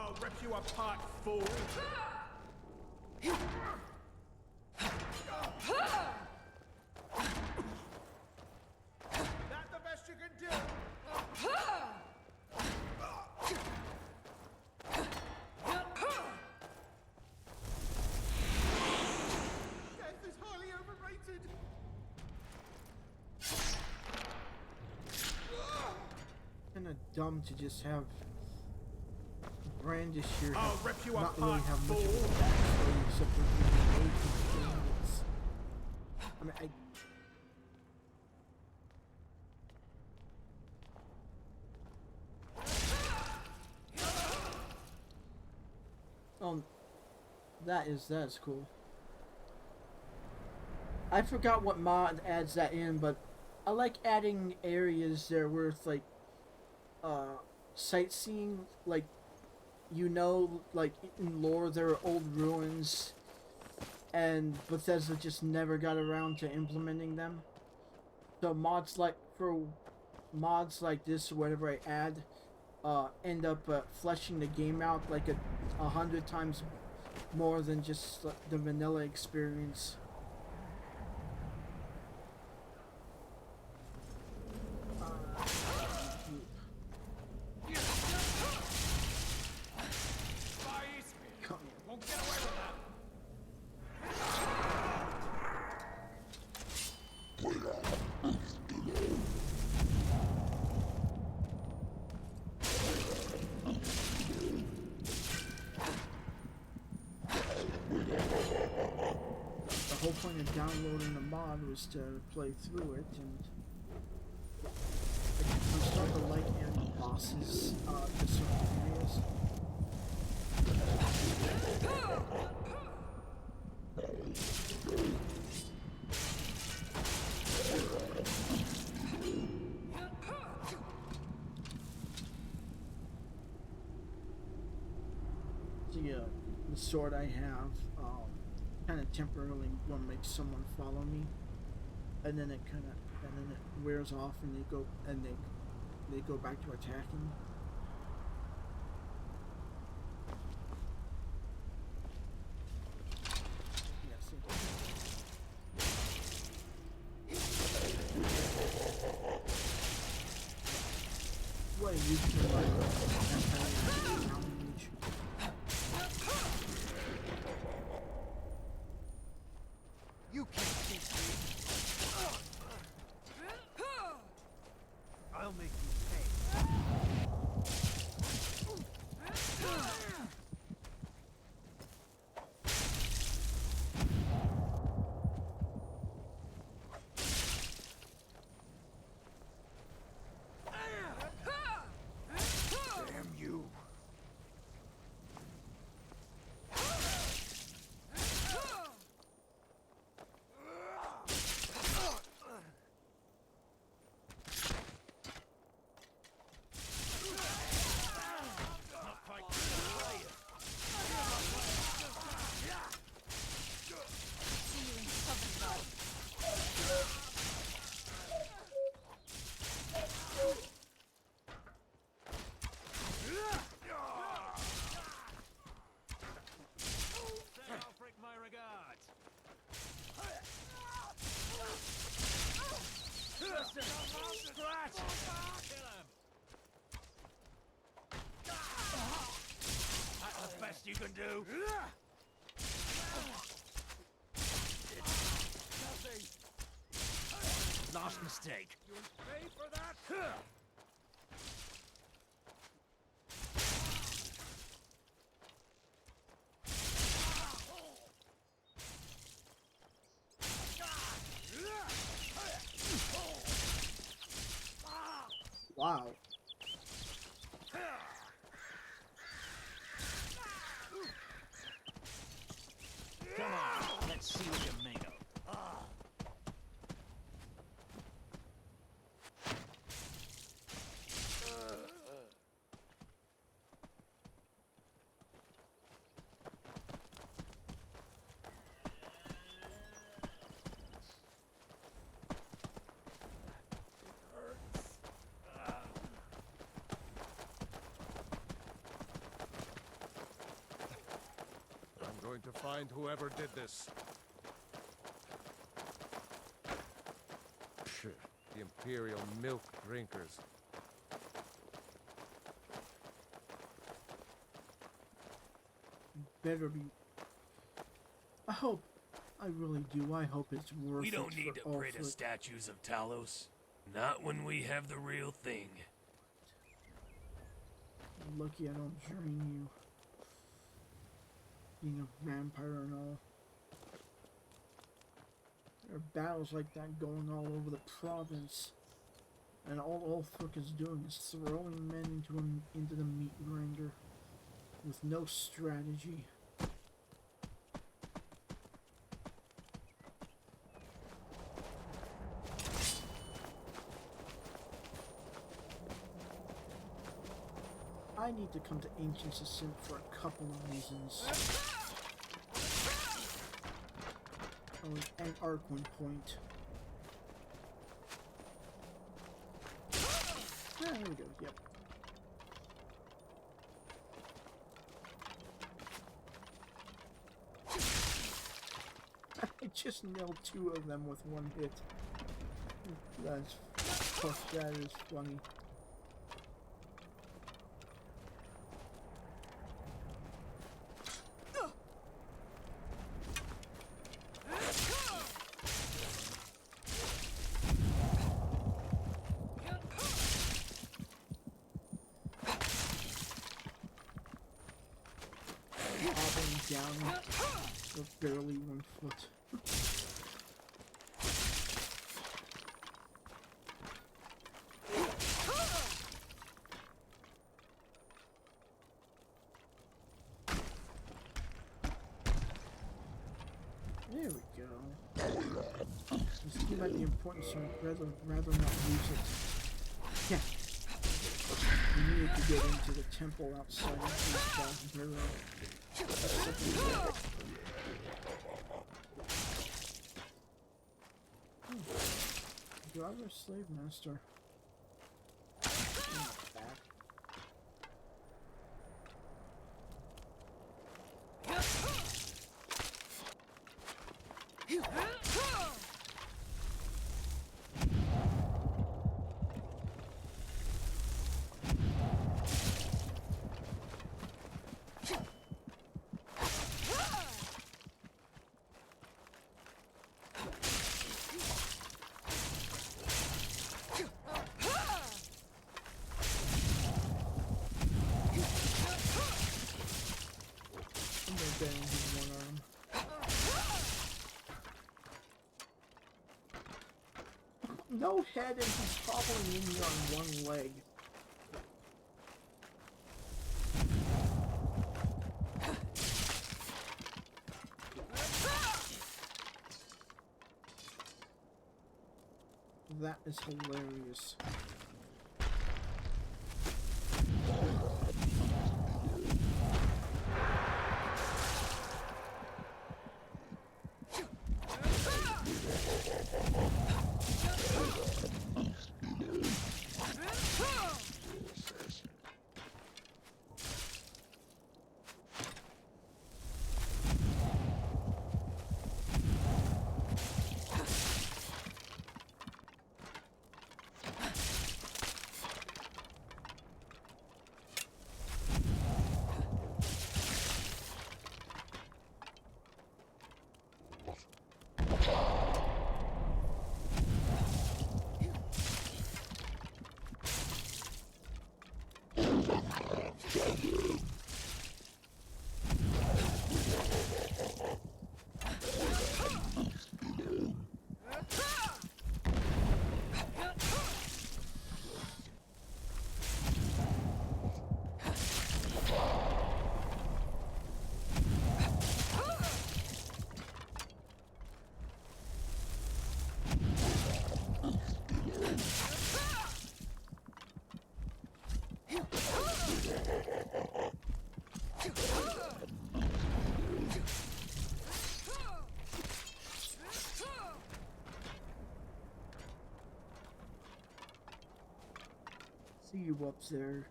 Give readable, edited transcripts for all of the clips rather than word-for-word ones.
I'll rip you apart, fool! That the best you can do? Death is highly overrated! Kinda dumb to just have brandish here. I'll rip you not apart, really have much of fool! a backstory except for being away from bandits. I mean, that's cool. I forgot what mod adds that in, but I like adding areas that are worth like sightseeing, like like in lore there are old ruins and Bethesda just never got around to implementing them. So mods like this, whatever I add, end up fleshing the game out like 100 times more than just the vanilla experience. Come here. Won't get away with that! The whole point of downloading the mod was to play through it, and I'm starting to like enemy bosses to certain areas. The sword I have kind of temporarily will make someone follow me, and then it wears off, and they go back to attacking. What a useful You can't beat me! I'll make you pay. Damn you! That's the best you can do. Last mistake. You pay for that? Wow. Come on, let's see what you're made of. to find whoever did this. Psh, the Imperial milk drinkers. Better be. I hope. I really do. I hope it's worth it. We don't need to for pray to Ulfric. statues of Talos. Not when we have the real thing. Lucky I don't join you. Being a vampire and all. There are battles like that going all over the province. And all Ulfric is doing is throwing men into the meat grinder. With no strategy. I need to come to Ancient Ascent for a couple of reasons. Oh, and Arkwin Point. There we go, yep. I just nailed 2 of them with 1 hit. That is funny. Hobbling down with barely 1 foot. There we go. Just think about the importance, so I'd rather not lose it. Yeah. We needed to get into the temple outside of the barrel. Driver, slave master. Not bad. No head and he's hobbling in here on 1 leg. That is hilarious. See you up there,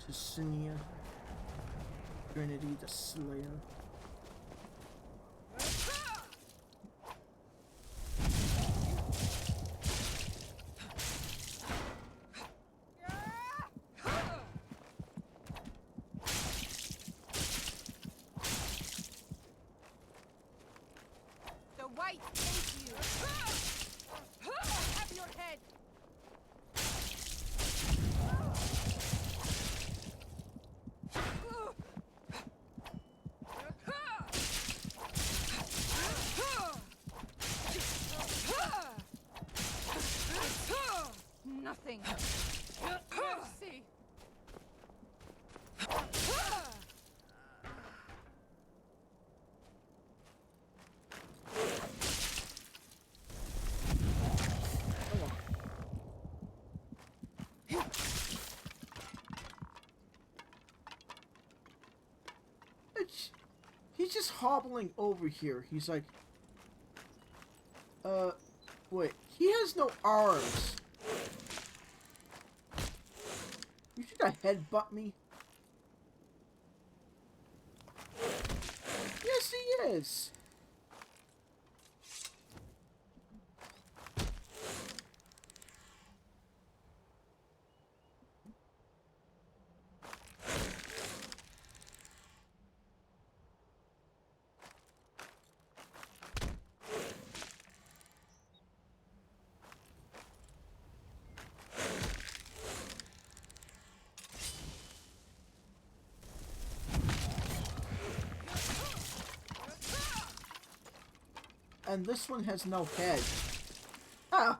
Ticinia, Trinity the Slayer. right into you. Have your head. Nothing. Mercy. He's just hobbling over here. He's like, wait. He has no arms. You should have headbutt me. Yes, he is. And this one has no head. Ah!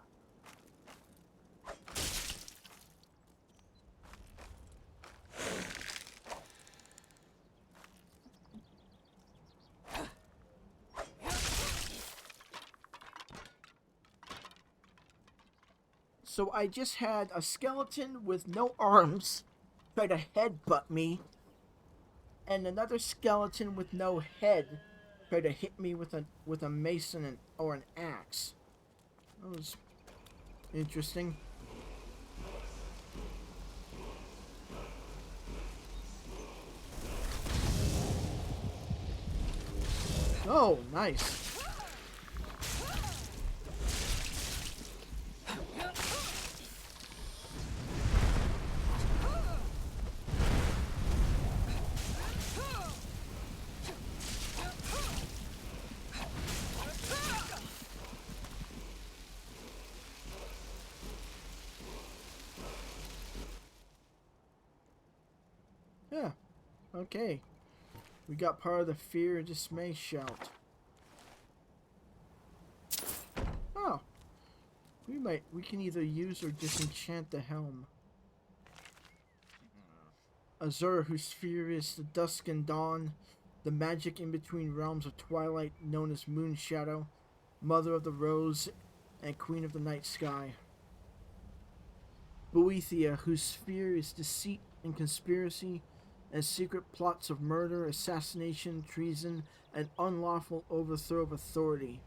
So I just had a skeleton with no arms try to headbutt me, and another skeleton with no head try to hit me with a mason or an axe. That was interesting. Oh, nice. Yeah, okay. We got part of the fear and dismay shout. Oh. We can either use or disenchant the helm. Azur, whose sphere is the dusk and dawn, the magic in between realms of twilight known as Moon Shadow, Mother of the Rose, and Queen of the Night Sky. Boethia, whose sphere is deceit and conspiracy, and secret plots of murder, assassination, treason, and unlawful overthrow of authority.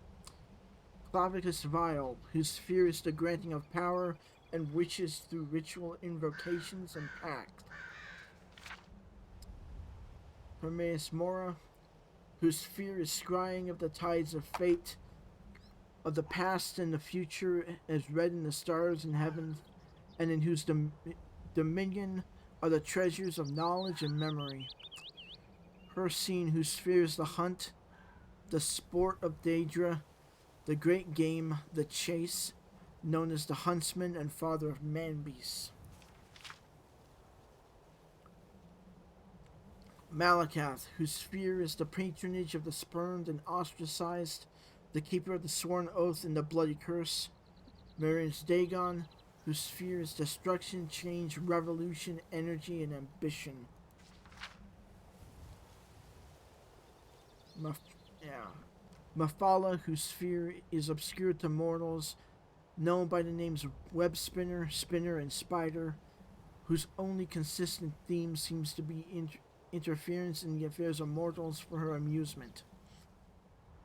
Clavicus Vile, whose sphere is the granting of power and wishes through ritual invocations and pact. Hermaeus Mora, whose sphere is scrying of the tides of fate, of the past and the future as read in the stars in heaven, and in whose dominion are the treasures of knowledge and memory. Hircine, whose sphere is the hunt, the sport of Daedra, the great game, the chase, known as the huntsman and father of man-beasts. Malakath, whose sphere is the patronage of the spurned and ostracized, the keeper of the sworn oath and the bloody curse. Marius Dagon, whose sphere is destruction, change, revolution, energy, and ambition. Mafala, whose sphere is obscure to mortals, known by the names Web Spinner, Spinner, and Spider, whose only consistent theme seems to be interference in the affairs of mortals for her amusement.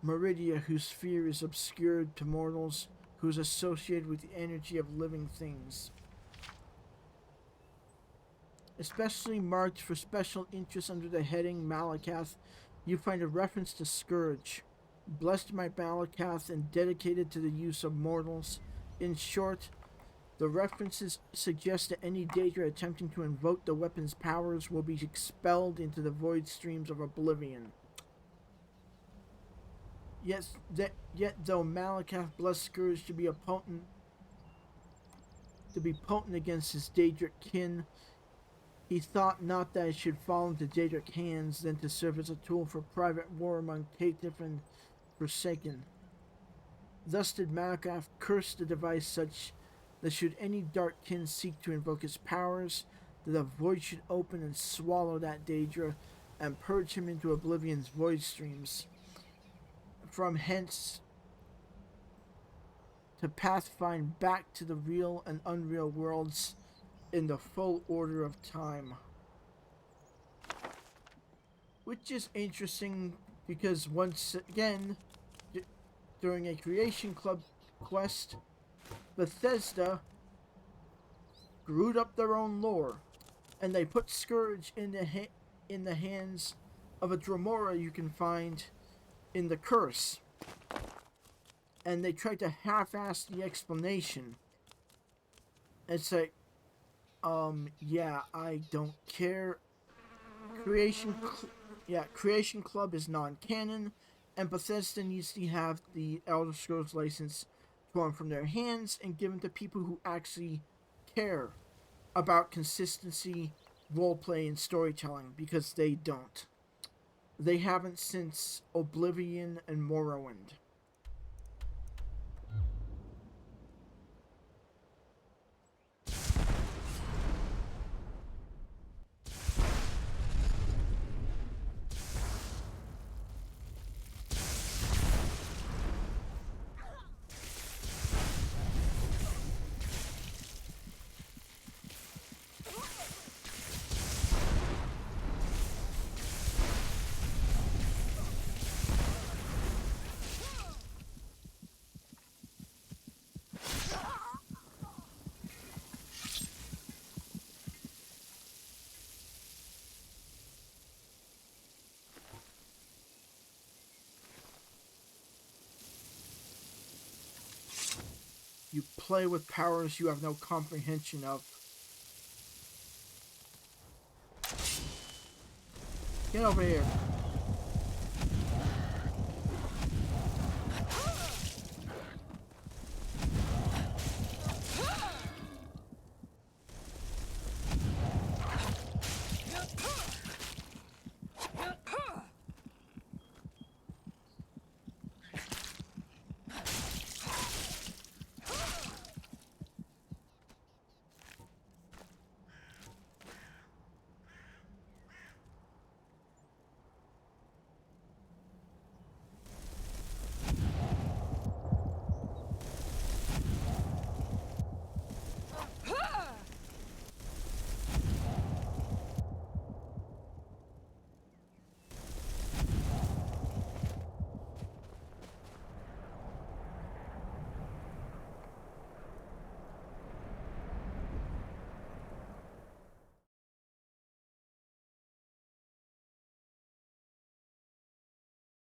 Meridia, whose sphere is obscured to mortals, who is associated with the energy of living things. Especially marked for special interest under the heading Malakath, you find a reference to Scourge, blessed by Malakath and dedicated to the use of mortals. In short, the references suggest that any Daedra attempting to invoke the weapon's powers will be expelled into the void streams of oblivion. Yet though Malakath blessed Scourge to be potent against his Daedric kin, he thought not that it should fall into Daedric hands than to serve as a tool for private war among Caitiff and Forsaken. Thus did Malakath curse the device such that should any dark kin seek to invoke his powers, that the void should open and swallow that Daedra and purge him into oblivion's void streams. From hence to pathfind back to the real and unreal worlds in the full order of time. Which is interesting because once again, during a Creation Club quest, Bethesda screwed up their own lore, and they put Scourge in the hands of a Dremora you can find in the Curse. And they tried to half-ass the explanation. It's like, yeah, I don't care. Creation Club is non-canon, and Bethesda needs to have the Elder Scrolls license torn from their hands and given to people who actually care about consistency, roleplay, and storytelling, because they don't. They haven't since Oblivion and Morrowind. You play with powers you have no comprehension of. Get over here.